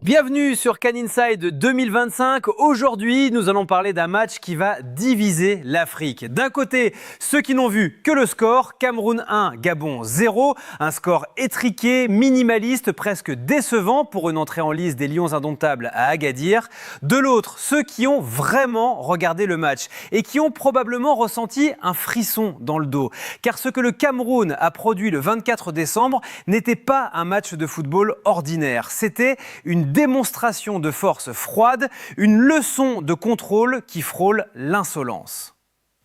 Bienvenue sur Can Inside 2025. Aujourd'hui, nous allons parler d'un match qui va diviser l'Afrique. D'un côté, ceux qui n'ont vu que le score, Cameroun 1, Gabon 0. Un score étriqué, minimaliste, presque décevant pour une entrée en lice des Lions indomptables à Agadir. De l'autre, ceux qui ont vraiment regardé le match et qui ont probablement ressenti un frisson dans le dos. Car ce que le Cameroun a produit le 24 décembre n'était pas un match de football ordinaire. C'était une démonstration de force froide, une leçon de contrôle qui frôle l'insolence.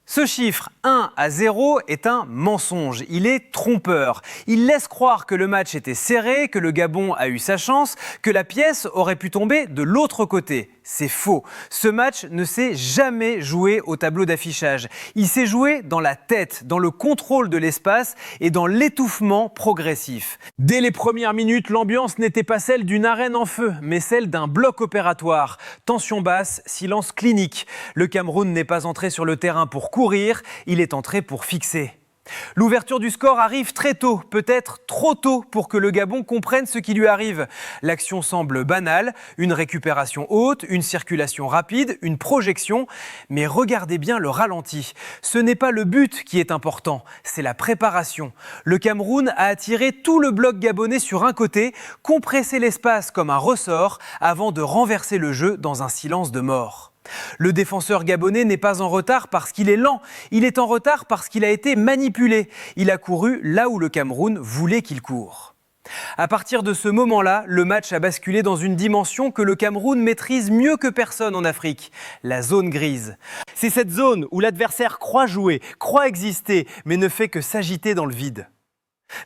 Ce chiffre 1-0 est un mensonge, il est trompeur. Il laisse croire que le match était serré, que le Gabon a eu sa chance, que la pièce aurait pu tomber de l'autre côté. C'est faux. Ce match ne s'est jamais joué au tableau d'affichage. Il s'est joué dans la tête, dans le contrôle de l'espace et dans l'étouffement progressif. Dès les premières minutes, l'ambiance n'était pas celle d'une arène en feu, mais celle d'un bloc opératoire. Tension basse, silence clinique. Le Cameroun n'est pas entré sur le terrain pour courir, il est entré pour fixer. L'ouverture du score arrive très tôt, peut-être trop tôt pour que le Gabon comprenne ce qui lui arrive. L'action semble banale, une récupération haute, une circulation rapide, une projection. Mais regardez bien le ralenti. Ce n'est pas le but qui est important, c'est la préparation. Le Cameroun a attiré tout le bloc gabonais sur un côté, compressé l'espace comme un ressort avant de renverser le jeu dans un silence de mort. Le défenseur gabonais n'est pas en retard parce qu'il est lent, il est en retard parce qu'il a été manipulé. Il a couru là où le Cameroun voulait qu'il court. À partir de ce moment-là, le match a basculé dans une dimension que le Cameroun maîtrise mieux que personne en Afrique, la zone grise. C'est cette zone où l'adversaire croit jouer, croit exister, mais ne fait que s'agiter dans le vide.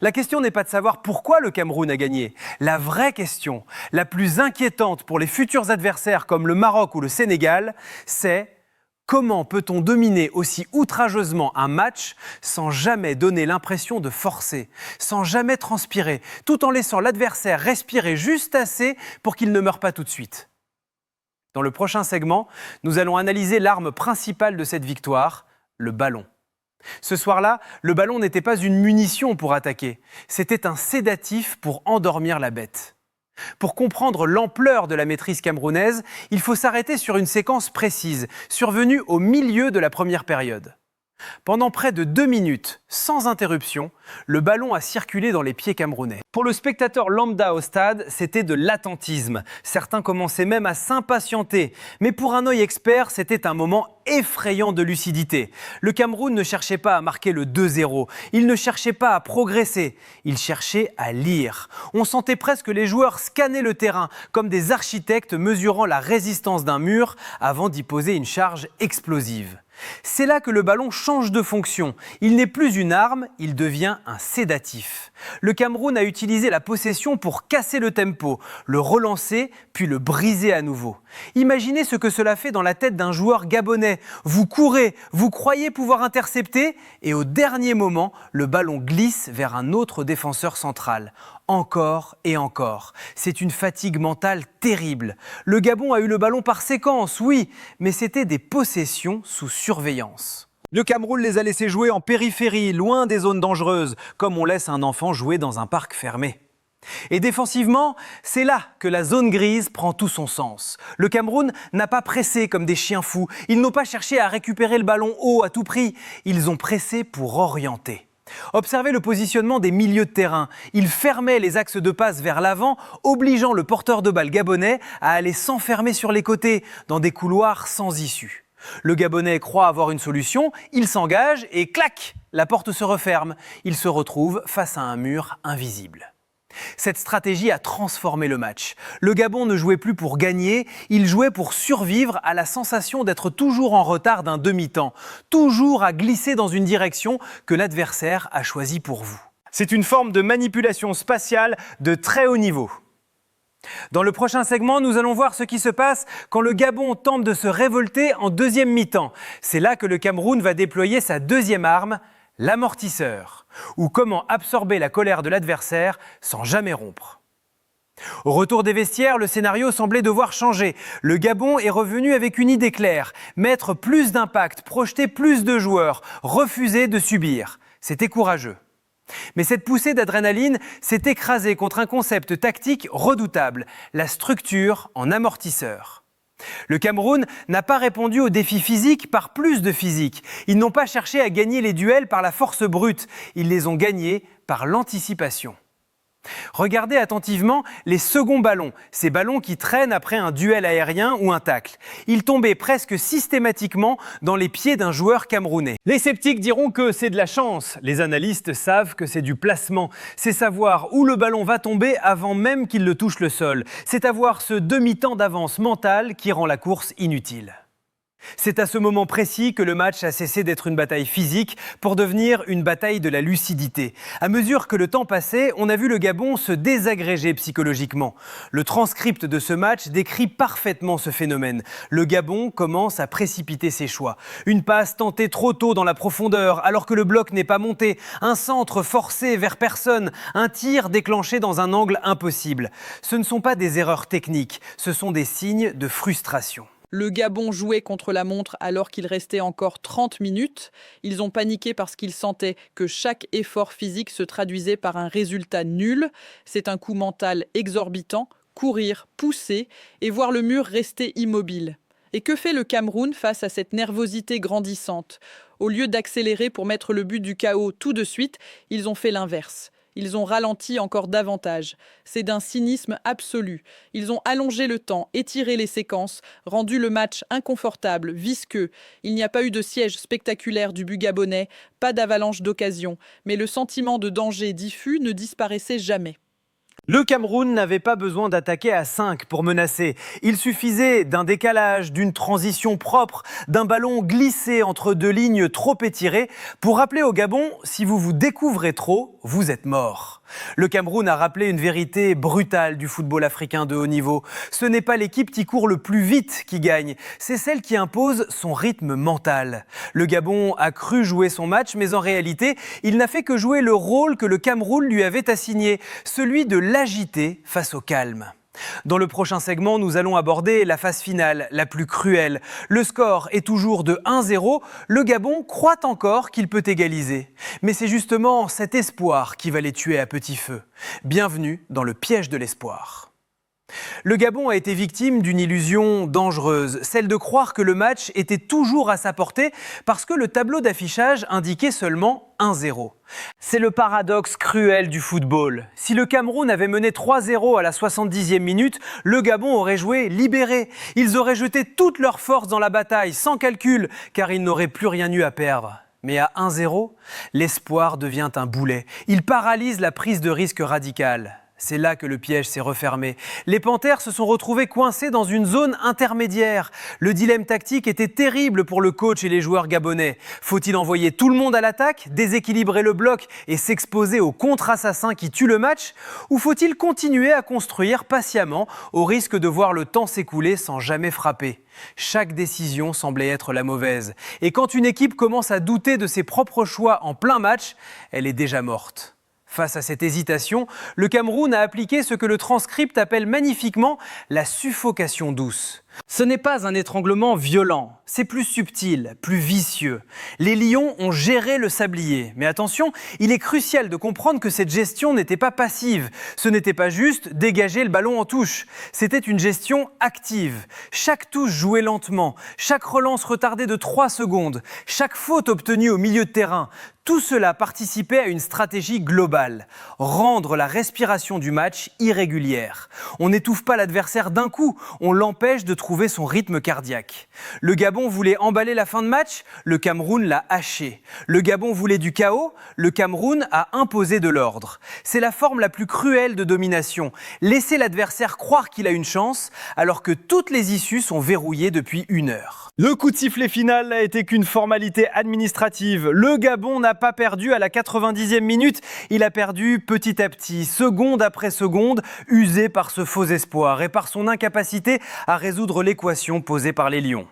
La question n'est pas de savoir pourquoi le Cameroun a gagné. La vraie question, la plus inquiétante pour les futurs adversaires comme le Maroc ou le Sénégal, c'est comment peut-on dominer aussi outrageusement un match sans jamais donner l'impression de forcer, sans jamais transpirer, tout en laissant l'adversaire respirer juste assez pour qu'il ne meure pas tout de suite. Dans le prochain segment, nous allons analyser l'arme principale de cette victoire, le ballon. Ce soir-là, le ballon n'était pas une munition pour attaquer, c'était un sédatif pour endormir la bête. Pour comprendre l'ampleur de la maîtrise camerounaise, il faut s'arrêter sur une séquence précise, survenue au milieu de la première période. Pendant près de 2 minutes, sans interruption, le ballon a circulé dans les pieds camerounais. Pour le spectateur lambda au stade, c'était de l'attentisme. Certains commençaient même à s'impatienter. Mais pour un œil expert, c'était un moment effrayant de lucidité. Le Cameroun ne cherchait pas à marquer le 2-0. Il ne cherchait pas à progresser. Il cherchait à lire. On sentait presque les joueurs scanner le terrain, comme des architectes mesurant la résistance d'un mur avant d'y poser une charge explosive. C'est là que le ballon change de fonction. Il n'est plus une arme, il devient un sédatif. Le Cameroun a utilisé la possession pour casser le tempo, le relancer, puis le briser à nouveau. Imaginez ce que cela fait dans la tête d'un joueur gabonais. Vous courez, vous croyez pouvoir intercepter, et au dernier moment, le ballon glisse vers un autre défenseur central. Encore et encore. C'est une fatigue mentale terrible. Le Gabon a eu le ballon par séquence, oui, mais c'était des possessions sous surveillance. Le Cameroun les a laissés jouer en périphérie, loin des zones dangereuses, comme on laisse un enfant jouer dans un parc fermé. Et défensivement, c'est là que la zone grise prend tout son sens. Le Cameroun n'a pas pressé comme des chiens fous. Ils n'ont pas cherché à récupérer le ballon haut à tout prix. Ils ont pressé pour orienter. Observez le positionnement des milieux de terrain. Ils fermaient les axes de passe vers l'avant, obligeant le porteur de balle gabonais à aller s'enfermer sur les côtés, dans des couloirs sans issue. Le Gabonais croit avoir une solution, il s'engage et clac, la porte se referme. Il se retrouve face à un mur invisible. Cette stratégie a transformé le match. Le Gabon ne jouait plus pour gagner, il jouait pour survivre à la sensation d'être toujours en retard d'un demi-temps, toujours à glisser dans une direction que l'adversaire a choisie pour vous. C'est une forme de manipulation spatiale de très haut niveau. Dans le prochain segment, nous allons voir ce qui se passe quand le Gabon tente de se révolter en deuxième mi-temps. C'est là que le Cameroun va déployer sa deuxième arme, l'amortisseur, ou comment absorber la colère de l'adversaire sans jamais rompre. Au retour des vestiaires, le scénario semblait devoir changer. Le Gabon est revenu avec une idée claire, mettre plus d'impact, projeter plus de joueurs, refuser de subir. C'était courageux. Mais cette poussée d'adrénaline s'est écrasée contre un concept tactique redoutable, la structure en amortisseur. Le Cameroun n'a pas répondu aux défis physiques par plus de physique. Ils n'ont pas cherché à gagner les duels par la force brute, ils les ont gagnés par l'anticipation. Regardez attentivement les seconds ballons, ces ballons qui traînent après un duel aérien ou un tacle. Ils tombaient presque systématiquement dans les pieds d'un joueur camerounais. Les sceptiques diront que c'est de la chance. Les analystes savent que c'est du placement. C'est savoir où le ballon va tomber avant même qu'il ne touche le sol. C'est avoir ce demi-temps d'avance mentale qui rend la course inutile. C'est à ce moment précis que le match a cessé d'être une bataille physique pour devenir une bataille de la lucidité. À mesure que le temps passait, on a vu le Gabon se désagréger psychologiquement. Le transcript de ce match décrit parfaitement ce phénomène. Le Gabon commence à précipiter ses choix. Une passe tentée trop tôt dans la profondeur alors que le bloc n'est pas monté, un centre forcé vers personne, un tir déclenché dans un angle impossible. Ce ne sont pas des erreurs techniques, ce sont des signes de frustration. Le Gabon jouait contre la montre alors qu'il restait encore 30 minutes. Ils ont paniqué parce qu'ils sentaient que chaque effort physique se traduisait par un résultat nul. C'est un coup mental exorbitant, courir, pousser et voir le mur rester immobile. Et que fait le Cameroun face à cette nervosité grandissante ? Au lieu d'accélérer pour mettre le but du chaos tout de suite, ils ont fait l'inverse. Ils ont ralenti encore davantage. C'est d'un cynisme absolu. Ils ont allongé le temps, étiré les séquences, rendu le match inconfortable, visqueux. Il n'y a pas eu de siège spectaculaire du but gabonais, pas d'avalanche d'occasion. Mais le sentiment de danger diffus ne disparaissait jamais. Le Cameroun n'avait pas besoin d'attaquer à 5 pour menacer. Il suffisait d'un décalage, d'une transition propre, d'un ballon glissé entre deux lignes trop étirées pour rappeler au Gabon, si vous vous découvrez trop, vous êtes mort. Le Cameroun a rappelé une vérité brutale du football africain de haut niveau. Ce n'est pas l'équipe qui court le plus vite qui gagne, c'est celle qui impose son rythme mental. Le Gabon a cru jouer son match, mais en réalité, il n'a fait que jouer le rôle que le Cameroun lui avait assigné, celui de l'agiter face au calme. Dans le prochain segment, nous allons aborder la phase finale, la plus cruelle. Le score est toujours de 1-0. Le Gabon croit encore qu'il peut égaliser. Mais c'est justement cet espoir qui va les tuer à petit feu. Bienvenue dans le piège de l'espoir. Le Gabon a été victime d'une illusion dangereuse, celle de croire que le match était toujours à sa portée parce que le tableau d'affichage indiquait seulement 1-0. C'est le paradoxe cruel du football. Si le Cameroun avait mené 3-0 à la 70e minute, le Gabon aurait joué libéré. Ils auraient jeté toute leur force dans la bataille, sans calcul, car ils n'auraient plus rien eu à perdre. Mais à 1-0, l'espoir devient un boulet. Il paralyse la prise de risque radicale. C'est là que le piège s'est refermé. Les Panthères se sont retrouvés coincés dans une zone intermédiaire. Le dilemme tactique était terrible pour le coach et les joueurs gabonais. Faut-il envoyer tout le monde à l'attaque, déséquilibrer le bloc et s'exposer au contre-assassin qui tue le match ? Ou faut-il continuer à construire patiemment au risque de voir le temps s'écouler sans jamais frapper ? Chaque décision semblait être la mauvaise. Et quand une équipe commence à douter de ses propres choix en plein match, elle est déjà morte. Face à cette hésitation, le Cameroun a appliqué ce que le transcript appelle magnifiquement la suffocation douce. Ce n'est pas un étranglement violent, c'est plus subtil, plus vicieux. Les lions ont géré le sablier. Mais attention, il est crucial de comprendre que cette gestion n'était pas passive. Ce n'était pas juste dégager le ballon en touche. C'était une gestion active. Chaque touche jouée lentement, chaque relance retardée de 3 secondes, chaque faute obtenue au milieu de terrain. Tout cela participait à une stratégie globale. Rendre la respiration du match irrégulière. On n'étouffe pas l'adversaire d'un coup, on l'empêche de trouver son rythme cardiaque. Le Gabon voulait emballer la fin de match, le Cameroun l'a haché. Le Gabon voulait du chaos, le Cameroun a imposé de l'ordre. C'est la forme la plus cruelle de domination. Laisser l'adversaire croire qu'il a une chance, alors que toutes les issues sont verrouillées depuis 1 heure. Le coup de sifflet final n'a été qu'une formalité administrative. Le Gabon n'a pas perdu à la 90e minute, il a perdu petit à petit, seconde après seconde, usé par ce faux espoir et par son incapacité à résoudre l'équation posée par les Lions.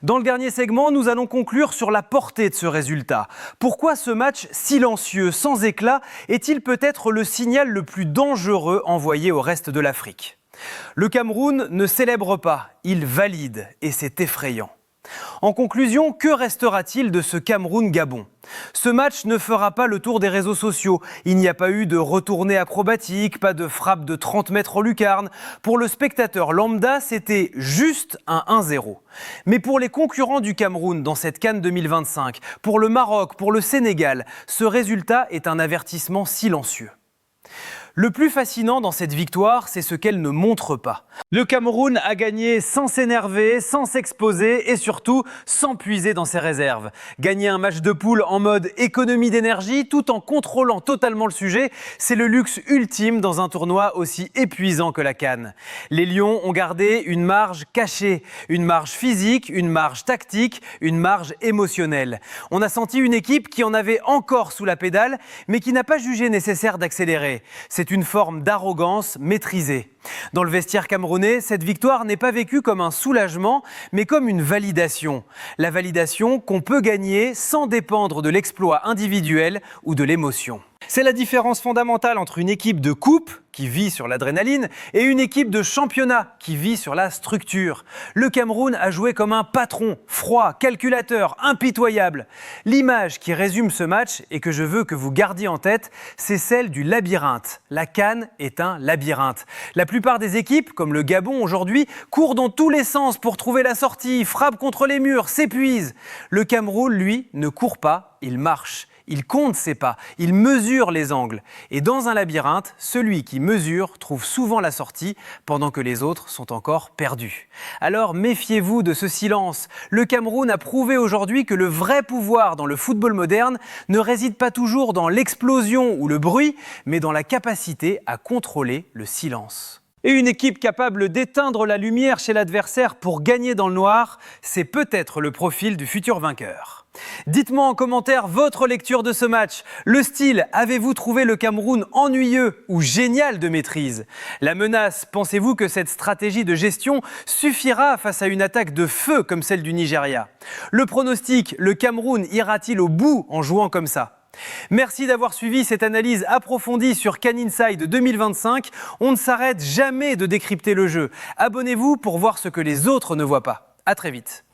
Dans le dernier segment, nous allons conclure sur la portée de ce résultat. Pourquoi ce match silencieux, sans éclat, est-il peut-être le signal le plus dangereux envoyé au reste de l'Afrique ? Le Cameroun ne célèbre pas, il valide et c'est effrayant. En conclusion, que restera-t-il de ce Cameroun-Gabon ? Ce match ne fera pas le tour des réseaux sociaux. Il n'y a pas eu de retournée acrobatique, pas de frappe de 30 mètres en lucarne. Pour le spectateur lambda, c'était juste un 1-0. Mais pour les concurrents du Cameroun dans cette CAN 2025, pour le Maroc, pour le Sénégal, ce résultat est un avertissement silencieux. Le plus fascinant dans cette victoire, c'est ce qu'elle ne montre pas. Le Cameroun a gagné sans s'énerver, sans s'exposer et surtout sans puiser dans ses réserves. Gagner un match de poule en mode économie d'énergie tout en contrôlant totalement le sujet, c'est le luxe ultime dans un tournoi aussi épuisant que la CAN. Les Lions ont gardé une marge cachée, une marge physique, une marge tactique, une marge émotionnelle. On a senti une équipe qui en avait encore sous la pédale, mais qui n'a pas jugé nécessaire d'accélérer. C'est une forme d'arrogance maîtrisée. Dans le vestiaire camerounais, cette victoire n'est pas vécue comme un soulagement, mais comme une validation. La validation qu'on peut gagner sans dépendre de l'exploit individuel ou de l'émotion. C'est la différence fondamentale entre une équipe de coupe, qui vit sur l'adrénaline, et une équipe de championnat, qui vit sur la structure. Le Cameroun a joué comme un patron, froid, calculateur, impitoyable. L'image qui résume ce match, et que je veux que vous gardiez en tête, c'est celle du labyrinthe. La CAN est un labyrinthe. La plupart des équipes, comme le Gabon aujourd'hui, courent dans tous les sens pour trouver la sortie, frappent contre les murs, s'épuisent. Le Cameroun, lui, ne court pas, il marche. Il compte ses pas, il mesure les angles. Et dans un labyrinthe, celui qui mesure trouve souvent la sortie pendant que les autres sont encore perdus. Alors méfiez-vous de ce silence. Le Cameroun a prouvé aujourd'hui que le vrai pouvoir dans le football moderne ne réside pas toujours dans l'explosion ou le bruit, mais dans la capacité à contrôler le silence. Et une équipe capable d'éteindre la lumière chez l'adversaire pour gagner dans le noir, c'est peut-être le profil du futur vainqueur. Dites-moi en commentaire votre lecture de ce match. Le style, avez-vous trouvé le Cameroun ennuyeux ou génial de maîtrise ? La menace, pensez-vous que cette stratégie de gestion suffira face à une attaque de feu comme celle du Nigeria ? Le pronostic, le Cameroun ira-t-il au bout en jouant comme ça ? Merci d'avoir suivi cette analyse approfondie sur CAN Inside 2025. On ne s'arrête jamais de décrypter le jeu. Abonnez-vous pour voir ce que les autres ne voient pas. À très vite.